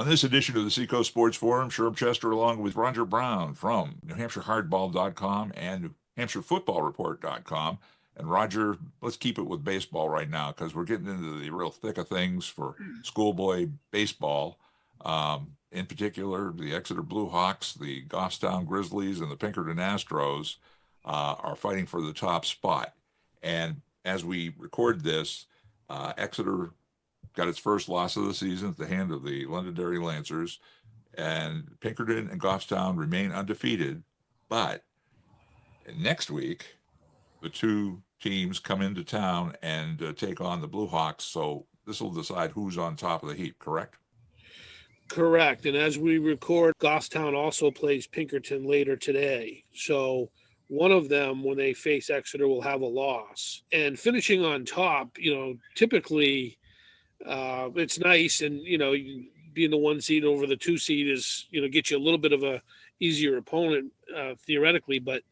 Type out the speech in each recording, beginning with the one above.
On this edition of the Seacoast Sports Forum, Sherm Chester along with Roger Brown from NewHampshireHardball.com and NewHampshireFootballReport.com. And Roger, let's keep it with baseball right now because we're getting into the real thick of things for schoolboy baseball. In particular, the Exeter Blue Hawks, the Goffstown Grizzlies, and the Pinkerton Astros are fighting for the top spot. And as we record this, Exeter got its first loss of the season at the hand of the Londonderry Lancers, and Pinkerton and Goffstown remain undefeated. But next week, the two teams come into town and take on the Blue Hawks. So this will decide who's on top of the heap, correct? Correct. And as we record, Goffstown also plays Pinkerton later today. So one of them, when they face Exeter, will have a loss. And finishing on top, typically it's nice. And, being the 1 seed over the 2 seed is, get you a little bit of a easier opponent theoretically. But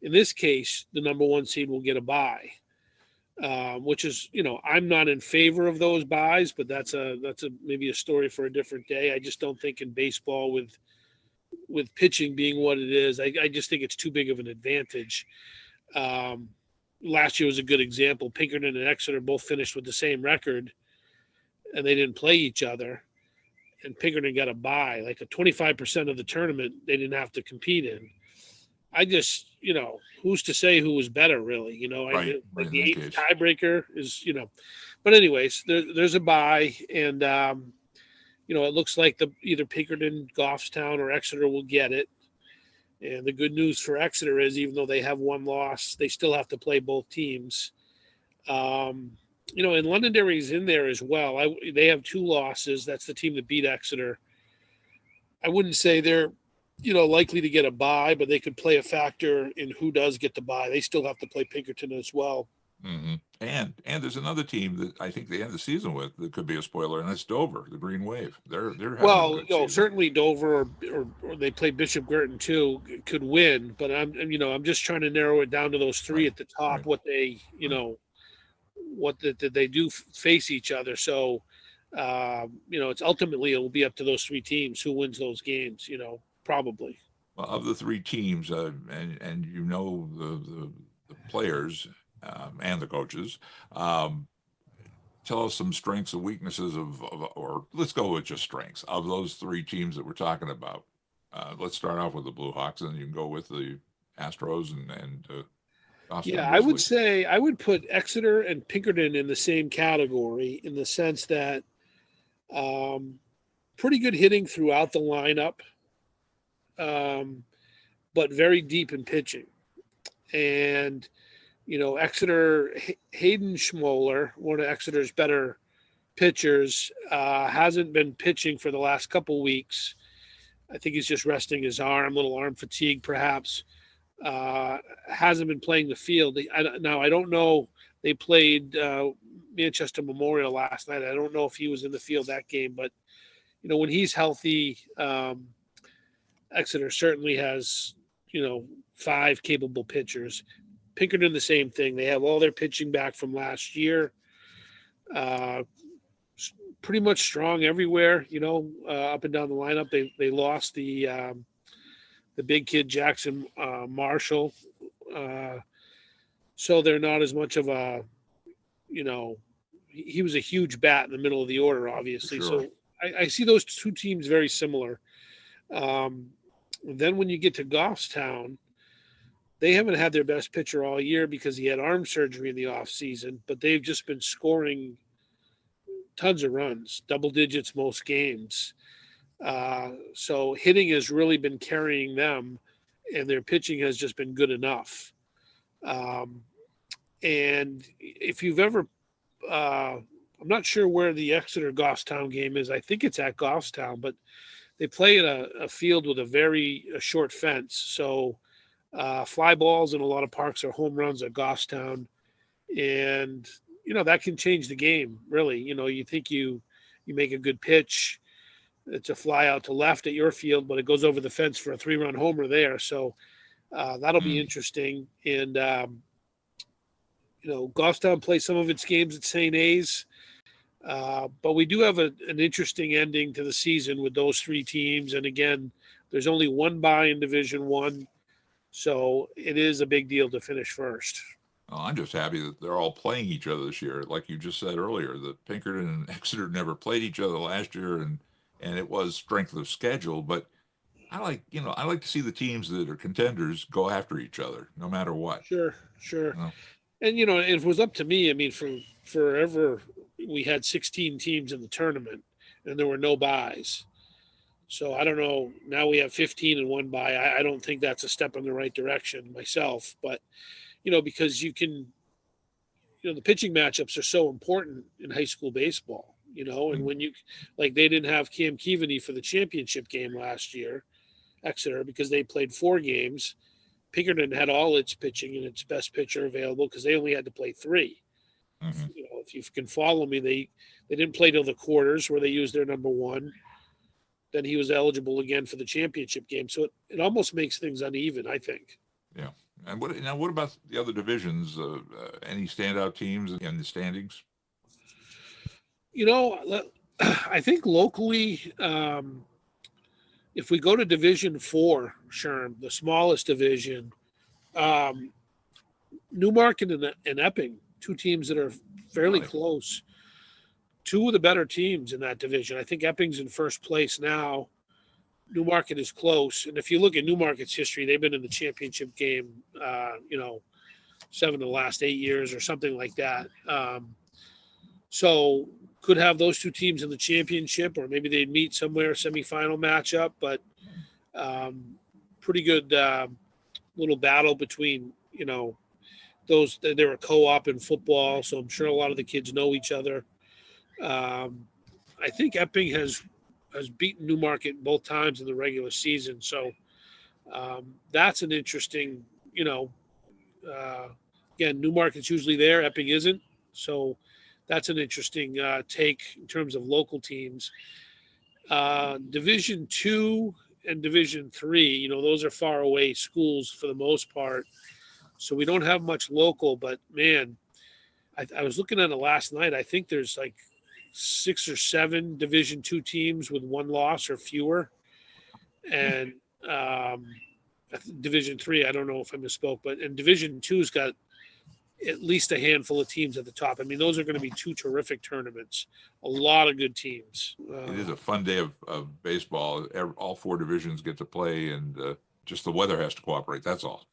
in this case, the number 1 seed will get a bye, which is, I'm not in favor of those buys, but that's maybe a story for a different day. I just don't think in baseball with pitching being what it is, I just think it's too big of an advantage. Last year was a good example. Pinkerton and Exeter both finished with the same record, and they didn't play each other. And Pinkerton got a bye, like a 25% of the tournament they didn't have to compete in. I just, who's to say who was better, really? Right, like the eighth tiebreaker is, But anyways, there's a bye, and it looks like either Pinkerton, Goffstown, or Exeter will get it. And the good news for Exeter is, even though they have one loss, they still have to play both teams. And Londonderry's in there as well. They have 2 losses. That's the team that beat Exeter. I wouldn't say they're likely to get a bye, but they could play a factor in who does get the bye. They still have to play Pinkerton as well. Mm-hmm. And there's another team that I think they end the season with that could be a spoiler, and that's Dover, the Green Wave. They're certainly Dover or they play Bishop Girton too could win, but I'm just trying to narrow it down to those 3 at the top. Right. What they what they do face each other. So it's ultimately it will be up to those 3 teams who wins those games. Probably. Well, of the 3 teams, and the players and the coaches, tell us some strengths and weaknesses or let's go with just strengths of those 3 teams that we're talking about. Let's start off with the Blue Hawks, and then you can go with the Astros and yeah, I would say I would put Exeter and Pinkerton in the same category in the sense that pretty good hitting throughout the lineup. But very deep in pitching. And, Exeter, Hayden Schmoller, one of Exeter's better pitchers, hasn't been pitching for the last couple weeks. I think he's just resting his arm, little arm fatigue perhaps. Hasn't been playing the field. Now, I don't know. They played Manchester Memorial last night. I don't know if he was in the field that game, but, when he's healthy, Exeter certainly has, 5 capable pitchers. Pinkerton, the same thing. They have all their pitching back from last year. Pretty much strong everywhere, up and down the lineup. They lost the big kid Jackson Marshall. So they're not as much of a, he was a huge bat in the middle of the order, obviously. Sure. So I see those 2 teams very similar. Then when you get to Goffstown, they haven't had their best pitcher all year because he had arm surgery in the offseason, but they've just been scoring tons of runs, double digits most games. So hitting has really been carrying them, and their pitching has just been good enough. And if you've ever I'm not sure where the Exeter Goffstown game is. I think it's at Goffstown, but they play in a field with a short fence. So fly balls in a lot of parks are home runs at Goffstown. And, that can change the game, really. You think you make a good pitch. It's a fly out to left at your field, but it goes over the fence for a 3-run homer there. So that'll be interesting. And, Goffstown plays some of its games at St. A's. But we do have an interesting ending to the season with those three teams. And again, there's only one bye in Division One, so it is a big deal to finish first. Oh, I'm just happy that they're all playing each other this year. Like you just said earlier, that Pinkerton and Exeter never played each other last year, and it was strength of schedule. But I like to see the teams that are contenders go after each other, no matter what. Sure, sure. You know? And if it was up to me, I mean, for forever we had 16 teams in the tournament, and there were no buys. So I don't know. Now we have 15 and one bye. I don't think that's a step in the right direction myself. But because you can, the pitching matchups are so important in high school baseball. And when they didn't have Cam Keaveney for the championship game last year, Exeter, because they played 4 games. Pinkerton had all its pitching and its best pitcher available because they only had to play 3. Mm-hmm. If you can follow me, they didn't play till the quarters where they used their number 1. Then he was eligible again for the championship game. So it almost makes things uneven, I think. Yeah. And what about the other divisions? Any standout teams in the standings? I think locally, if we go to Division 4, Sherm, the smallest division, Newmarket and Epping, 2 teams that are fairly close. 2 of the better teams in that division. I think Epping's in first place now. Newmarket is close. And if you look at Newmarket's history, they've been in the championship game, 7 of the last 8 years or something like that. So could have those 2 teams in the championship, or maybe they'd meet somewhere, semifinal matchup. But pretty good little battle between, those. They're a co-op in football, so I'm sure a lot of the kids know each other. I think Epping has beaten Newmarket both times in the regular season. So that's an interesting, again, Newmarket's usually there. Epping isn't. So that's an interesting take in terms of local teams. Division 2 and Division 3, those are far away schools for the most part. So we don't have much local, but man, I was looking at it last night. I think there's like 6 or 7 Division 2 teams with 1 loss or fewer, and Division 3. I don't know if I misspoke, but and Division 2's got at least a handful of teams at the top. I mean, those are going to be 2 terrific tournaments. A lot of good teams. It is a fun day of baseball. All 4 divisions get to play, and just the weather has to cooperate. That's all.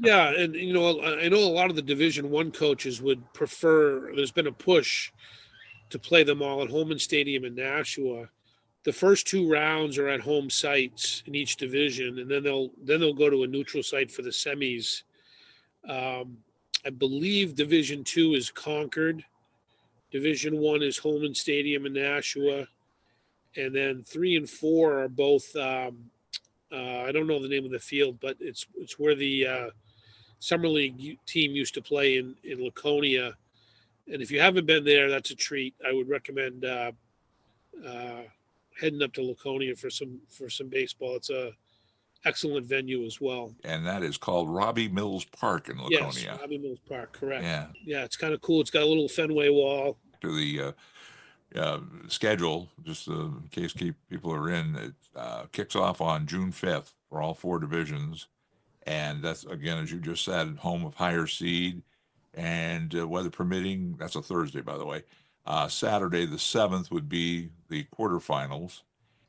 Yeah, and I know a lot of the Division 1 coaches would prefer. There's been a push to play them all at Holman Stadium in Nashua. The first 2 rounds are at home sites in each division, and then they'll go to a neutral site for the semis. I believe Division 2 is Concord. Division 1 is Holman Stadium in Nashua, and then 3 and 4 are both. I don't know the name of the field, but it's where the summer league team used to play in Laconia. And if you haven't been there, that's a treat. I would recommend heading up to Laconia for some baseball. It's a excellent venue as well. And that is called Robbie Mills Park in Laconia. Yes, Robbie Mills Park, correct. Yeah, it's kind of cool. It's got a little Fenway wall. To the schedule, just in case people are in, it kicks off on June 5th for all 4 divisions. And that's, again, as you just said, home of higher seed. And weather permitting, that's a Thursday, by the way. Saturday, the 7th, would be the quarterfinals.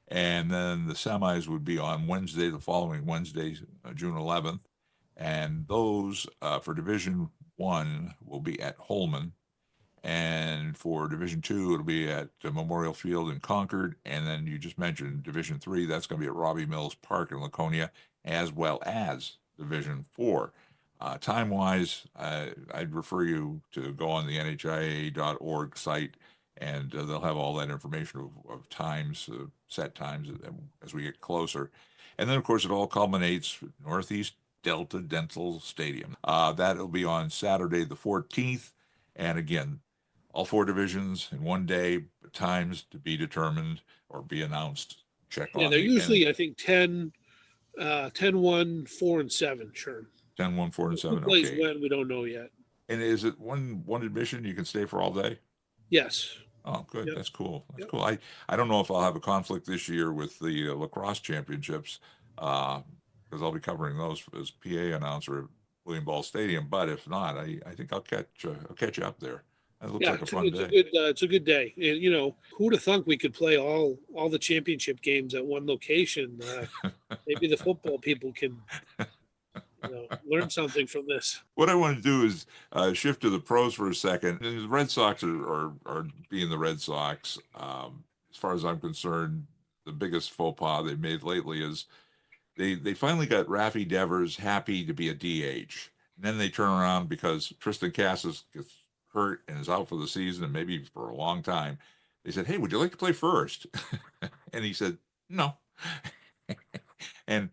And then the semis would be on Wednesday, the following Wednesday, June 11th. And those for Division 1 will be at Holman. And for Division 2, it'll be at Memorial Field in Concord. And then you just mentioned Division 3, that's going to be at Robbie Mills Park in Laconia, as well as Division 4. Time-wise, I'd refer you to go on the nhia.org site, and they'll have all that information of times, set times as we get closer. And then, of course, it all culminates Northeast Delta Dental Stadium. That'll be on Saturday the 14th. And again, all 4 divisions in one day, times to be determined or be announced. Check on. Yeah, they're usually, I think, 10, 1, 4, and 7. Sure. 10, 1, 4, and 7. Who plays okay. when, we don't know yet. And is it one admission? You can stay for all day? Yes. Oh, good. Yep. That's cool. That's Yep. cool. I don't know if I'll have a conflict this year with the lacrosse championships, because I'll be covering those as PA announcer at William Ball Stadium. But if not, I think I'll catch you up there. That looks Yeah, like a fun it's a day. good it's a good day. And who'd have thunk we could play all the championship games at one location? Maybe the football people can learn something from this. What I want to do is shift to the pros for a second. And the Red Sox are being the Red Sox. As far as I'm concerned, the biggest faux pas they've made lately is they finally got Rafi Devers happy to be a DH. And then they turn around because Tristan Cassis gets hurt and is out for the season and maybe for a long time. They said, "Hey, would you like to play first?" And he said, "No." And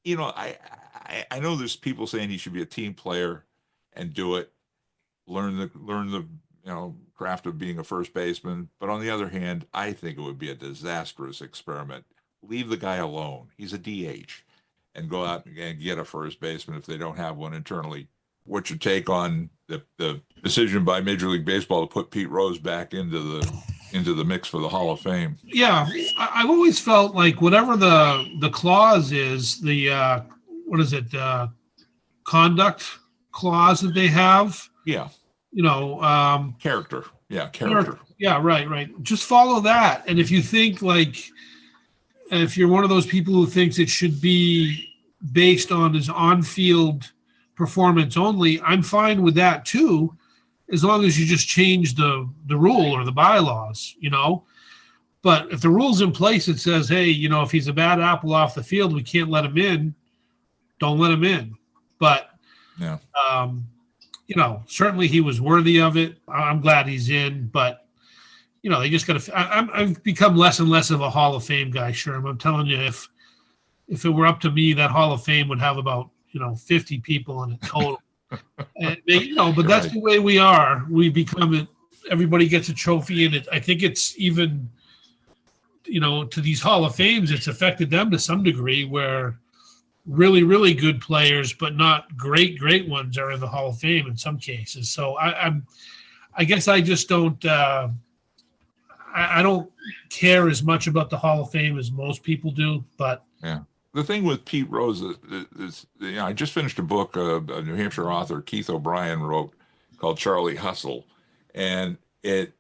I know there's people saying he should be a team player and do it, learn the craft of being a first baseman. But on the other hand, I think it would be a disastrous experiment. Leave the guy alone. He's a DH, and go out and get a first baseman if they don't have one internally. What's your take on the decision by Major League Baseball to put Pete Rose back into the mix for the Hall of Fame? Yeah, I've always felt like whatever the clause is, the what is it, conduct clause that they have. Yeah. Character. Yeah, character. Yeah, right. Just follow that. And if you think if you're one of those people who thinks it should be based on his on-field performance only, I'm fine with that too, as long as you just change the rule or the bylaws, But if the rule's in place, it says, hey, if he's a bad apple off the field, we can't let him in. Don't let him in. But, yeah. Certainly he was worthy of it. I'm glad he's in, but, they just got to. I've become less and less of a Hall of Fame guy, Sherm. I'm telling you, if it were up to me, that Hall of Fame would have about 50 people in it total. And but that's right. The way we are. We become it. Everybody gets a trophy, and I think it's even, to these Hall of Fames, it's affected them to some degree, where really, really good players, but not great ones, are in the Hall of Fame in some cases. So I guess I just don't. I don't care as much about the Hall of Fame as most people do, but yeah. The thing with Pete Rose is I just finished a book a New Hampshire author, Keith O'Brien, wrote called Charlie Hustle. And it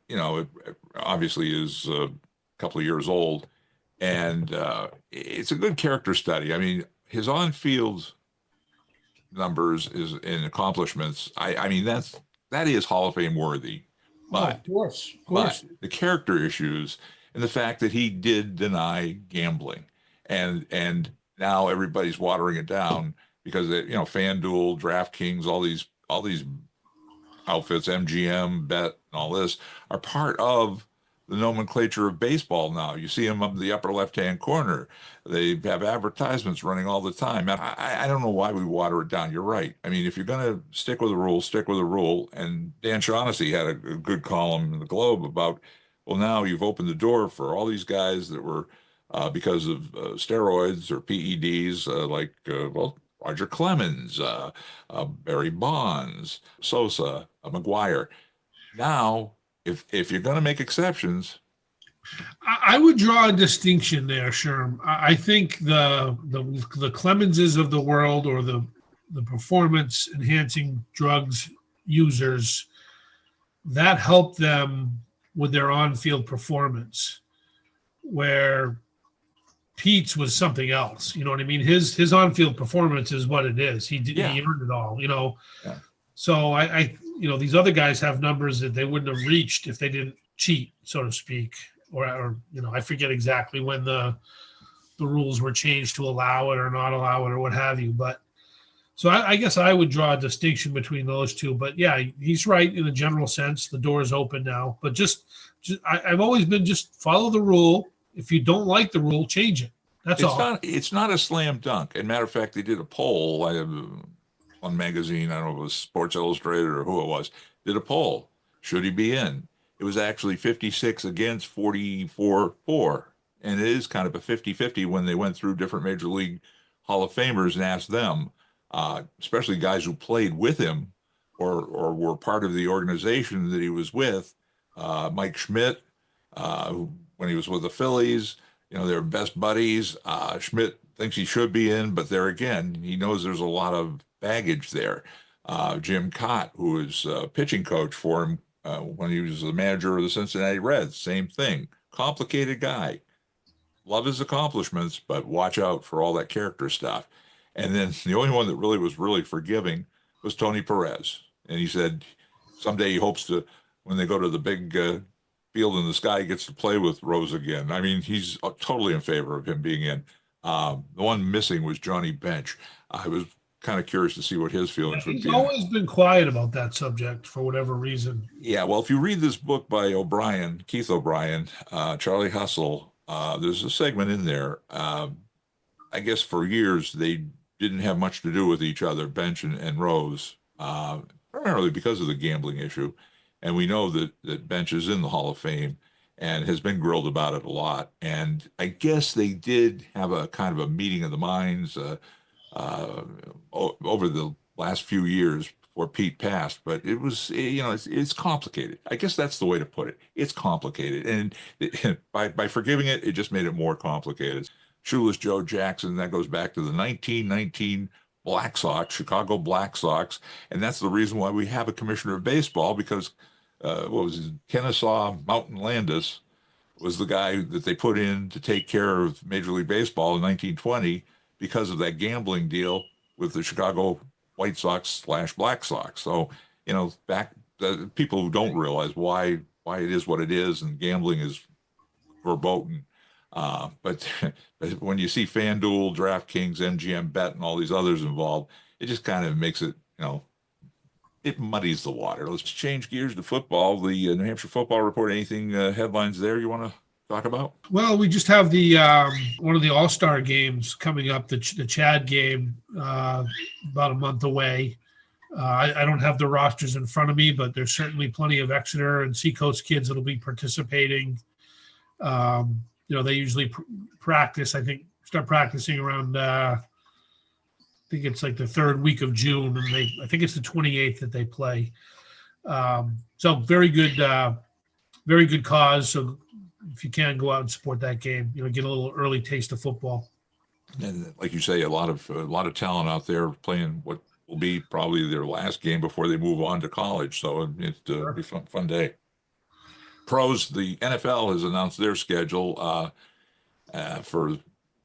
obviously is a couple of years old. And it's a good character study. I mean, his on-field numbers and accomplishments, I mean, that is Hall of Fame worthy. But, of course. But the character issues and the fact that he did deny gambling and now everybody's watering it down because FanDuel, DraftKings, all these outfits, MGM, Bet, and all this are part of the nomenclature of baseball now. You see them up in the upper left-hand corner. They have advertisements running all the time. And I don't know why we water it down. You're right. I mean, if you're going to stick with a rule, stick with a rule. And Dan Shaughnessy had a good column in the Globe about, well, now you've opened the door for all these guys that were because of steroids or PEDs, Roger Clemens, Barry Bonds, Sosa, McGuire. Now, if you're going to make exceptions, I would draw a distinction there, Sherm. I think the Clemenses of the world, or the performance enhancing drugs users, that help them with their on-field performance, where Pete's was something else. You know what I mean? His on-field performance is what it is. He earned it all. Yeah. So I these other guys have numbers that they wouldn't have reached if they didn't cheat, so to speak, or I forget exactly when the rules were changed to allow it or not allow it or what have you. But so I guess I would draw a distinction between those two. But yeah, he's right in a general sense. The door is open now. But I've always been just follow the rule. If you don't like the rule, change it. That's all. It's not a slam dunk. As a matter of fact, they did a poll. One magazine, I don't know if it was Sports Illustrated or who it was, did a poll. Should he be in? It was actually 56 against, 44 for. And it is kind of a 50-50 when they went through different Major League Hall of Famers and asked them, especially guys who played with him or were part of the organization that he was with, Mike Schmidt, when he was with the Phillies. They're best buddies. Schmidt thinks he should be in, but there again, he knows there's a lot of baggage there. Jim Cott, who is pitching coach for him when he was the manager of the Cincinnati Reds, same thing. Complicated guy. Love his accomplishments, but watch out for all that character stuff. And then the only one that really was really forgiving was Tony Perez. And he said someday he hopes to, when they go to the big field in the sky, he gets to play with Rose again. I mean, he's totally in favor of him being in. The one missing was Johnny Bench. I was kind of curious to see what his feelings would be. He's always been quiet about that subject for whatever reason. Yeah, well, if you read this book by Keith O'Brien, Charlie Hustle, there's a segment in there. I guess for years they didn't have much to do with each other, Bench and Rose, primarily because of the gambling issue. And we know that Bench is in the Hall of Fame and has been grilled about it a lot. And I guess they did have a kind of a meeting of the minds over the last few years before Pete passed. But it was, it's complicated. I guess that's the way to put it. It's complicated. And by forgiving it, it just made it more complicated. Shoeless Joe Jackson, that goes back to the 1919 Black Sox, Chicago Black Sox. And that's the reason why we have a commissioner of baseball, because what was his, Kennesaw Mountain Landis was the guy that they put in to take care of Major League Baseball in 1920 because of that gambling deal with the Chicago White Sox / Black Sox. So, back people who don't realize why it is what it is, and gambling is verboten. But when you see FanDuel, DraftKings, MGM Bet, and all these others involved, it just kind of makes it, it muddies the water. Let's change gears to football. The New Hampshire Football Report. Anything headlines there you want to talk about? Well, we just have the one of the All-Star games coming up, the Chad game, about a month away. I don't have the rosters in front of me, but there's certainly plenty of Exeter and Seacoast kids that'll be participating. They usually practice. I think start practicing around. I think it's like the third week of June, and I think it's the 28th that they play. So very good cause. So if you can, go out and support that game. Get a little early taste of football. And like you say, a lot of talent out there playing what will be probably their last game before they move on to college. So it'll be a fun day. Pros, the NFL has announced their schedule for the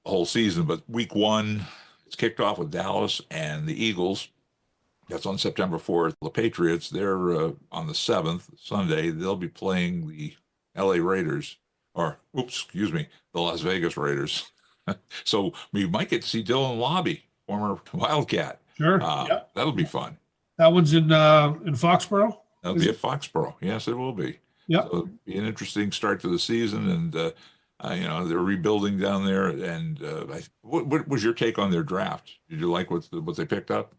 whole season, but week 1 it's kicked off with Dallas and the Eagles. That's on September 4th. The Patriots, they're on the 7th, Sunday. They'll be playing the LA Raiders, the Las Vegas Raiders. So we might get to see Dylan Laube, former Wildcat. Sure. That'll be fun. That one's in Foxborough? That'll be at Foxborough. Yes, it will be. Yeah. So it'll be an interesting start to the season, and they're rebuilding down there. And what was your take on their draft? Did you like what they picked up,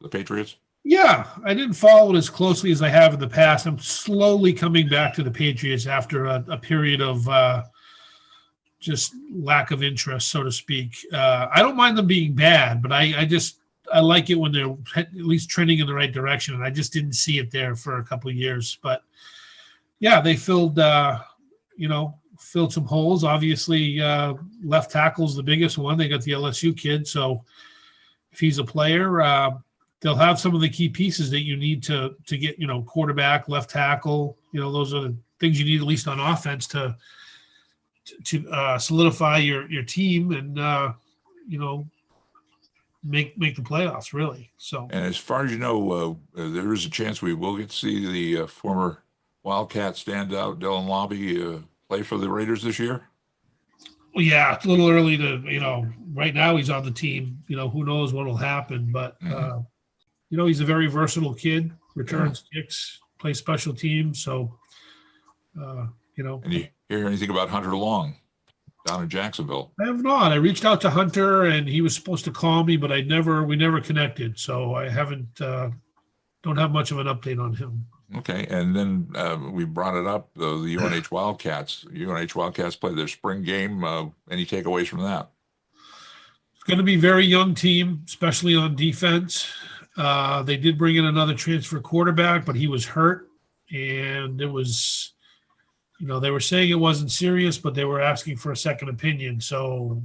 the Patriots? Yeah, I didn't follow it as closely as I have in the past. I'm slowly coming back to the Patriots after a period of just lack of interest, so to speak. I don't mind them being bad, but I like it when they're at least trending in the right direction, and I just didn't see it there for a couple of years. But yeah, they filled some holes. Obviously, left tackle's the biggest one. They got the LSU kid, so if he's a player, they'll have some of the key pieces that you need to get, quarterback, left tackle. Those are the things you need at least on offense to solidify your team and make the playoffs, really. So, and as far as there is a chance we will get to see the former Wildcat standout Dylan Laube play for the Raiders this year. Well, yeah, it's a little early to, right now he's on the team. Who knows what will happen, but he's a very versatile kid, returns kicks, plays special teams. So, And you hear anything about Hunter Long down in Jacksonville? I have not. I reached out to Hunter, and he was supposed to call me, but we never connected. So I haven't, don't have much of an update on him. Okay, and then we brought it up, the UNH Wildcats. UNH Wildcats play their spring game. Any takeaways from that? It's going to be a very young team, especially on defense. They did bring in another transfer quarterback, but he was hurt, and it was they were saying it wasn't serious, but they were asking for a second opinion. So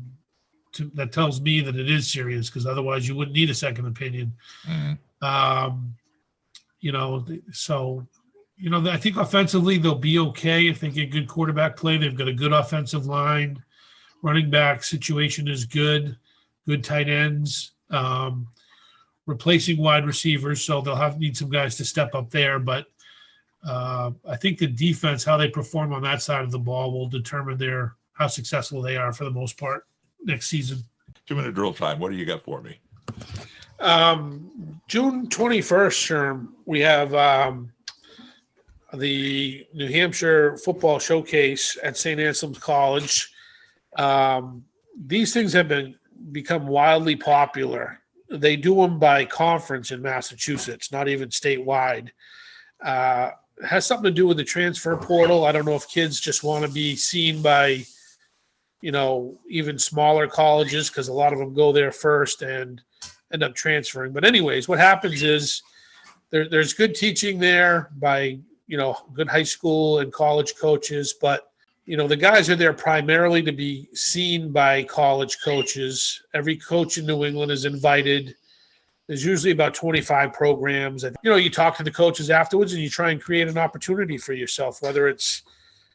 that tells me that it is serious, because otherwise you wouldn't need a second opinion. Mhm. So I think offensively they'll be okay if they get good quarterback play. They've got a good offensive line. Running back situation is good tight ends, replacing wide receivers. So they'll need some guys to step up there. But I think the defense, how they perform on that side of the ball, will determine how successful they are for the most part next season. 2-minute drill time. What do you got for me? June 21st, Sherm, we have the New Hampshire Football Showcase at St. Anselm's College. These things have become wildly popular. They do them by conference in Massachusetts, not even statewide. It has something to do with the transfer portal. I don't know if kids just want to be seen by, even smaller colleges, because a lot of them go there first and end up transferring. But anyways, what happens is there's good teaching there by, good high school and college coaches, but the guys are there primarily to be seen by college coaches. Every coach in New England is invited. There's usually about 25 programs. And, you talk to the coaches afterwards and you try and create an opportunity for yourself, whether it's,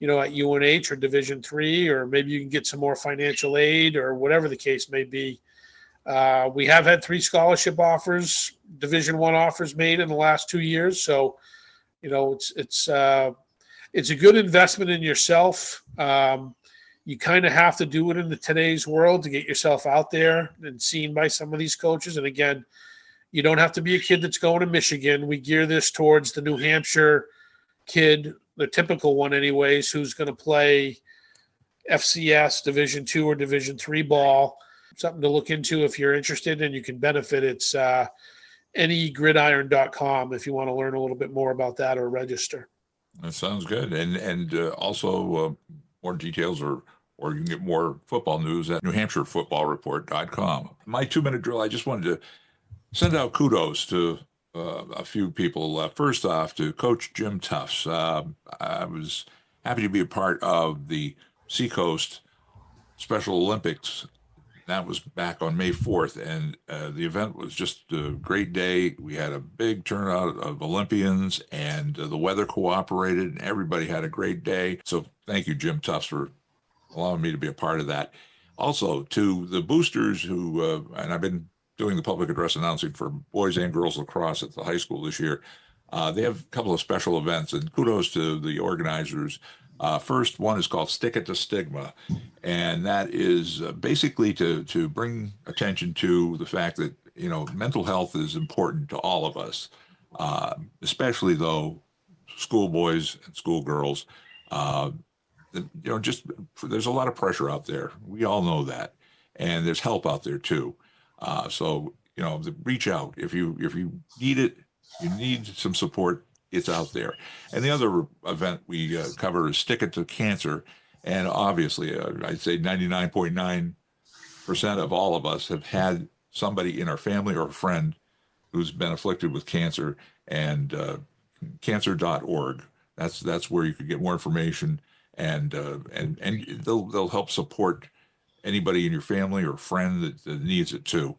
at UNH or Division III, or maybe you can get some more financial aid or whatever the case may be. We have had 3 scholarship offers, Division I offers made in the last 2 years. So, it's a good investment in yourself. You kind of have to do it in today's world to get yourself out there and seen by some of these coaches. And again, you don't have to be a kid that's going to Michigan. We gear this towards the New Hampshire kid, the typical one anyways, who's going to play FCS, Division II or Division III ball. Something to look into if you're interested and you can benefit. It's negridiron.com if you want to learn a little bit more about that or register. That sounds good. And also more details or you can get more football news at newhampshirefootballreport.com. My 2-minute drill, I just wanted to send out kudos to a few people. First off, to Coach Jim Tufts. I was happy to be a part of the Seacoast Special Olympics. That was back on May 4th, and the event was just a great day. We had a big turnout of Olympians, and the weather cooperated, and everybody had a great day. So thank you, Jim Tufts, for allowing me to be a part of that. Also, to the boosters who, and I've been doing the public address announcing for boys and girls lacrosse at the high school this year. They have a couple of special events, and kudos to the organizers. First one is called Stick It to Stigma, and that is basically to bring attention to the fact that, mental health is important to all of us, especially though schoolboys and schoolgirls. There's a lot of pressure out there. We all know that, and there's help out there too. So reach out if you need it. You need some support. It's out there. And the other event we cover is Stick It to Cancer. And obviously, I'd say 99.9% of all of us have had somebody in our family or a friend who's been afflicted with cancer. And cancer.org. That's where you could get more information, and they'll help support anybody in your family or friend that needs it too.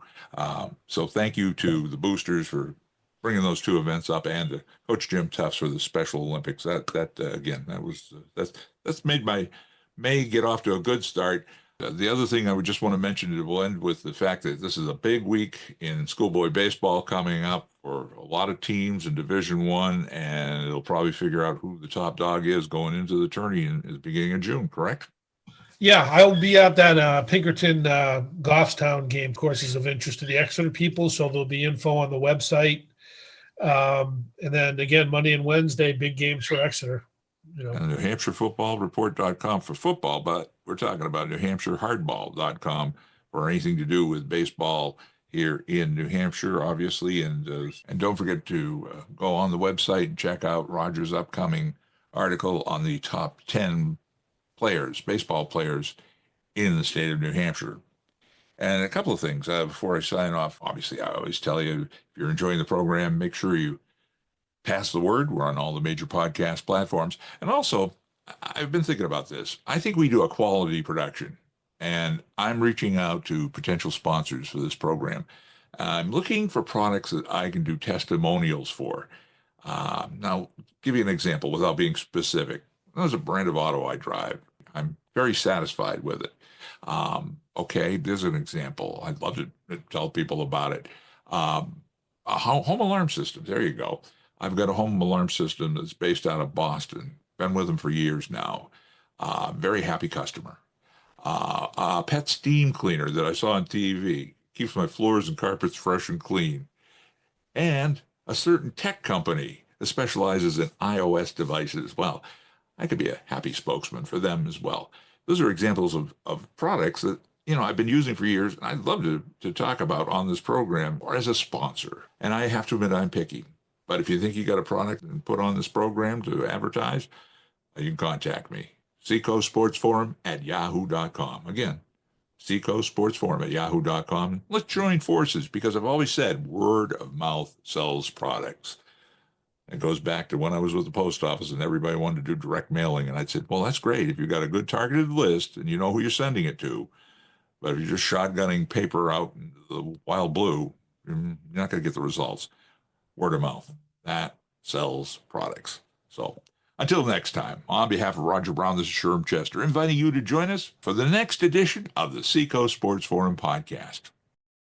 So thank you to the boosters for bringing those 2 events up, and to Coach Jim Tufts for the Special Olympics. That's made my May get off to a good start. The other thing I would just want to mention, it will end with the fact that this is a big week in schoolboy baseball coming up for a lot of teams in Division I, and it'll probably figure out who the top dog is going into the tourney in the beginning of June, correct? Yeah, I'll be at that Pinkerton Goffstown game. Courses of interest to the Exeter people, so there'll be info on the website. And then again, Monday and Wednesday, big games for Exeter. And NewHampshireFootballReport.com for football, but we're talking about NewHampshireHardball.com for anything to do with baseball here in New Hampshire, obviously. And don't forget to go on the website and check out Roger's upcoming article on the top 10 baseball players in the state of New Hampshire. And a couple of things before I sign off. Obviously, I always tell you, if you're enjoying the program, make sure you pass the word. We're on all the major podcast platforms. And also, I've been thinking about this. I think we do a quality production, and I'm reaching out to potential sponsors for this program. I'm looking for products that I can do testimonials for. Now, give you an example without being specific. There's a brand of auto I drive. I'm very satisfied with it. Okay, there's an example. I'd love to tell people about it. A home alarm system. There you go. I've got a home alarm system that's based out of Boston. Been with them for years now. Very happy customer. A pet steam cleaner that I saw on TV. Keeps my floors and carpets fresh and clean. And a certain tech company that specializes in iOS devices. Well, I could be a happy spokesman for them as well. Those are examples of products that, I've been using for years, and I'd love to talk about on this program or as a sponsor. And I have to admit, I'm picky. But if you think you got a product and put on this program to advertise, you can contact me. seacoastsportsforum@yahoo.com. Again, seacoastsportsforum@yahoo.com. Let's join forces, because I've always said word of mouth sells products. It goes back to when I was with the post office and everybody wanted to do direct mailing. And I'd said, well, that's great if you've got a good targeted list and you know who you're sending it to. But if you're just shotgunning paper out in the wild blue, you're not going to get the results. Word of mouth. That sells products. So until next time, on behalf of Roger Brown, this is Sherm Chester, inviting you to join us for the next edition of the Seacoast Sports Forum podcast.